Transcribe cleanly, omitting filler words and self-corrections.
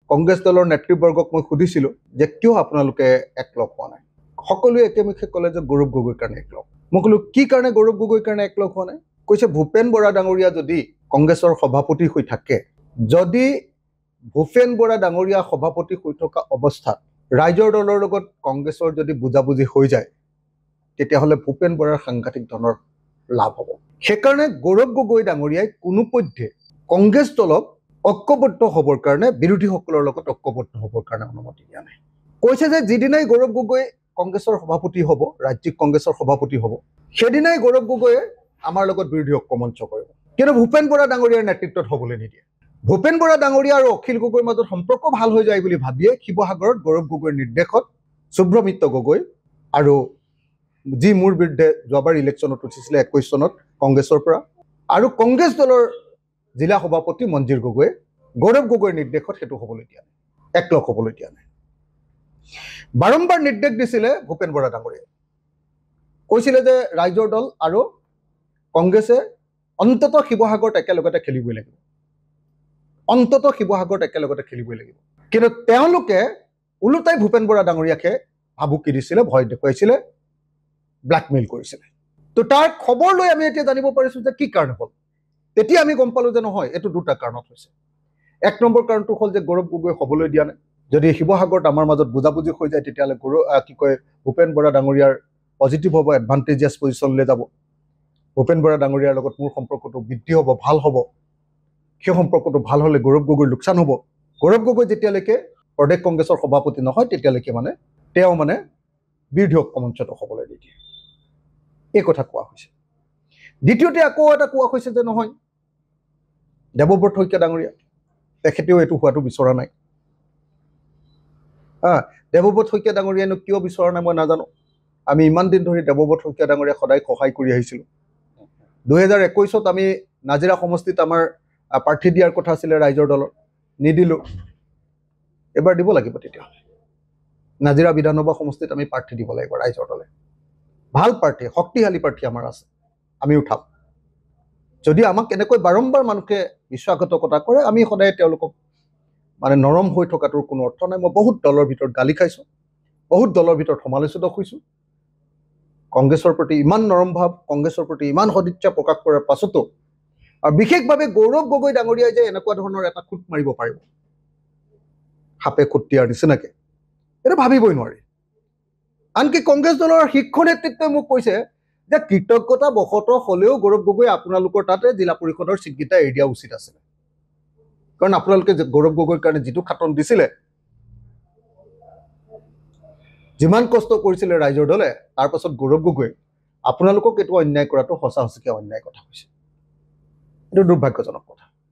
কংগ্ৰেছ দলৰ নেতৃবৰ্গক মই সুধিছিলোঁ যে কিয় আপোনালোকে একলগ হোৱা নাই। সকলোৱে একেমুখে ক'লে যে গৌৰৱ গগৈৰ কাৰণে একলগ। মই ক'লোঁ কি কাৰণে গৌৰৱ গগৈৰ কাৰণে একলগ হোৱা নাই। কৈছে ভূপেন বৰা ডাঙৰীয়া যদি কংগ্ৰেছৰ সভাপতি হৈ থাকে, যদি ভূপেন বৰা ডাঙৰীয়া সভাপতি হৈ থকা অৱস্থাত ৰাইজৰ দলৰ লগত কংগ্ৰেছৰ যদি বুজাবুজি হৈ যায়, তেতিয়াহ'লে ভূপেন বৰাৰ সাংঘাতিক ধৰণৰ লাভ হ'ব। সেইকাৰণে গৌৰৱ গগৈ ডাঙৰীয়াই কোনোপধ্যে কংগ্ৰেছ দলক ঐক্যবদ্ধ হ'বৰ কাৰণে, বিৰোধীসকলৰ লগত ঐক্যবদ্ধ হ'বৰ কাৰণে অনুমতি দিয়া নাই। কৈছে যে যিদিনাই গৌৰৱ গগৈ কংগ্ৰেছৰ সভাপতি হ'ব, ৰাজ্যিক কংগ্ৰেছৰ সভাপতি হ'ব, সেইদিনাই গৌৰৱ গগৈয়ে আমাৰ লগত বিৰোধী ঐক্য মঞ্চ কৰিব, কিন্তু ভূপেন বৰা ডাঙৰীয়াৰ নেতৃত্বত হ'বলৈ নিদিয়ে। ভূপেন বৰা ডাঙৰীয়া আৰু অখিল গগৈৰ মাজত সম্পৰ্ক ভাল হৈ যায় বুলি ভাবিয়ে শিৱসাগৰত গৌৰৱ গগৈৰ নিৰ্দেশত শুভ্ৰমিত্ৰ গগৈ আৰু যি মোৰ বিৰুদ্ধে যোৱাবাৰ ইলেকশ্যনত উঠিছিলে 21 চনত কংগ্ৰেছৰ পৰা, আৰু কংগ্ৰেছ দলৰ জিলা সভাপতি মঞ্জিৰ গগৈয়ে গৌৰৱ গগৈৰ নিৰ্দেশত সেইটো হ'বলৈ দিয়া নাই, একলগ হ'বলৈ দিয়া নাই। বাৰম্বাৰ নিৰ্দেশ দিছিলে ভূপেন বৰা ডাঙৰীয়াই, কৈছিলে যে ৰাইজৰ দল আৰু কংগ্ৰেছে অন্ততঃ শিৱসাগৰত একেলগতে খেলিবই লাগিব, অন্ততঃ শিৱসাগৰত একেলগতে খেলিবই লাগিব। কিন্তু তেওঁলোকে ওলোটাই ভূপেন বৰা ডাঙৰীয়াকে ভাবুকি দিছিলে, ভয় দেখুৱাইছিলে, ব্লেকমেইল কৰিছিলে। তো তাৰ খবৰ লৈ আমি এতিয়া জানিব পাৰিছোঁ যে কি কাৰণে হ'ল। তেতিয়া আমি গম পালোঁ যে নহয়, এইটো দুটা কাৰণত হৈছে। এক নম্বৰ কাৰণটো হ'ল যে গৌৰৱ গগৈ হ'বলৈ দিয়া নাই। যদি শিৱসাগৰত আমাৰ মাজত বুজাবুজি হৈ যায়, তেতিয়াহ'লে ভূপেন বৰা ডাঙৰীয়াৰ পজিটিভ হ'ব, এডভান্টেজিয়াছ পজিশ্যনলৈ যাব। ভূপেন বৰা ডাঙৰীয়াৰ লগত মোৰ সম্পৰ্কটো বৃদ্ধি হ'ব, ভাল হ'ব। সেই সম্পৰ্কটো ভাল হ'লে গৌৰৱ গগৈৰ লোকচান হ'ব। গৌৰৱ গগৈ যেতিয়ালৈকে প্ৰদেশ কংগ্ৰেছৰ সভাপতি নহয়, তেতিয়ালৈকে তেওঁ বিৰোধী ঐক্য মঞ্চটো হ'বলৈ নিদিয়ে। এই কথা কোৱা হৈছে। দ্বিতীয়তে আকৌ এটা কোৱা হৈছে যে নহয়, দেৱব্ৰত শইকীয়া ডাঙৰীয়া তেখেতেও এইটো হোৱাটো বিচৰা নাই। দেৱব্ৰত শইকীয়া ডাঙৰীয়ানো কিয় বিচৰা নাই মই নাজানো। আমি ইমান দিন ধৰি দেৱব্ৰত শইকীয়া ডাঙৰীয়াক সদায় সহায় কৰি আহিছিলোঁ। 2021ত আমি নাজিৰা সমষ্টিত আমাৰ প্ৰাৰ্থী দিয়াৰ কথা আছিলে ৰাইজৰ দলৰ, নিদিলোঁ। এবাৰ দিব লাগিব তেতিয়াহ'লে। নাজিৰা বিধানসভা সমষ্টিত আমি প্ৰাৰ্থী দিব লাগিব ৰাইজৰ দলে। ভাল প্ৰাৰ্থী, শক্তিশালী প্ৰাৰ্থী আমাৰ আছে, আমি উঠাম। যদি আমাক এনেকৈ বাৰম্বাৰ মানুহে বিশ্বাসঘাতকতা কৰে, আমি সদায় তেওঁলোকক নৰম হৈ থকাটোৰ কোনো অৰ্থ নাই। মই বহুত দলৰ ভিতৰত গালি খাইছোঁ, বহুত দলৰ ভিতৰত সমালোচিত হৈছোঁ। কংগ্ৰেছৰ প্ৰতি ইমান নৰম ভাৱ, কংগ্ৰেছৰ প্ৰতি ইমান সদিচ্ছা প্ৰকাশ কৰাৰ পাছতো, আৰু বিশেষভাৱে গৌৰৱ গগৈ ডাঙৰীয়াই যে এনেকুৱা ধৰণৰ এটা খুঁট মাৰিব পাৰিব, সাপে খুঁট দিয়াৰ নিচিনাকৈ, এইটো ভাবিবই নোৱাৰি। আনকি কংগ্ৰেছ দলৰ শীৰ্ষ নেতৃত্বই মোক কৈছে যে কৃতজ্ঞতা বশতঃ হ'লেও গৌৰৱ গগৈ আপোনালোকৰ তাতে জিলা পৰিষদৰ চিটকেইটা এৰি দিয়া উচিত আছিলে। কাৰণ আপোনালোকে গৌৰৱ গগৈৰ কাৰণে যিটো খাটন দিছিলে, যিমান কষ্ট কৰিছিলে ৰাইজৰ দলে, তাৰ পাছত গৌৰৱ গগৈ আপোনালোকক এইটো অন্যায় কৰাটো সঁচা সঁচিকৈ অন্যায় কথা হৈছে। এইটো দুৰ্ভাগ্যজনক কথা।